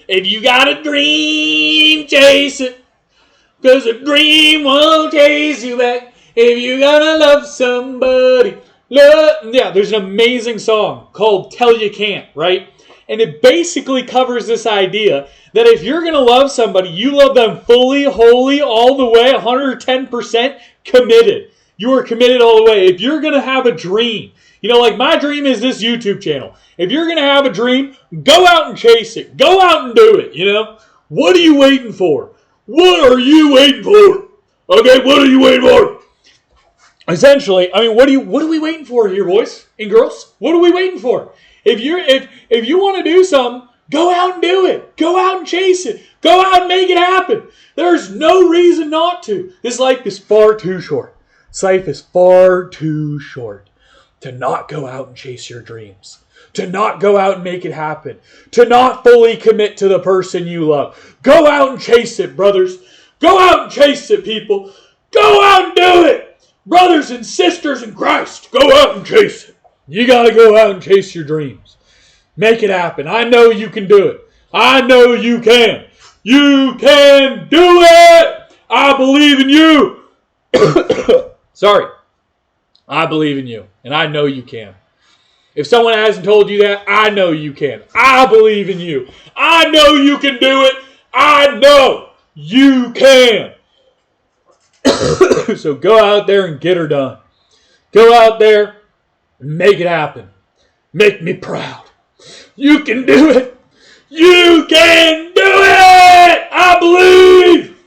If you got a dream, chase it. Because a dream won't chase you back. If you gotta love somebody. Yeah, there's an amazing song called Tell You Can't, right? And it basically covers this idea that if you're going to love somebody, you love them fully, wholly, all the way, 110% committed. You are committed all the way. If you're going to have a dream, like my dream is this YouTube channel. If you're going to have a dream, go out and chase it. Go out and do it, What are you waiting for? What are you waiting for? Okay, what are you waiting for? Essentially, what are we waiting for here, boys and girls? What are we waiting for? If you want to do something, go out and do it. Go out and chase it. Go out and make it happen. There's no reason not to. This life is far too short. This life is far too short to not go out and chase your dreams. To not go out and make it happen. To not fully commit to the person you love. Go out and chase it, brothers. Go out and chase it, people. Go out and do it. Brothers and sisters in Christ, go out and chase it. You got to go out and chase your dreams. Make it happen. I know you can do it. I know you can. You can do it. I believe in you. Sorry. I believe in you, and I know you can. If someone hasn't told you that, I know you can. I believe in you. I know you can do it. I know you can. So go out there and get her done. Go out there and make it happen. Make me proud. You can do it. You can do it. I believe.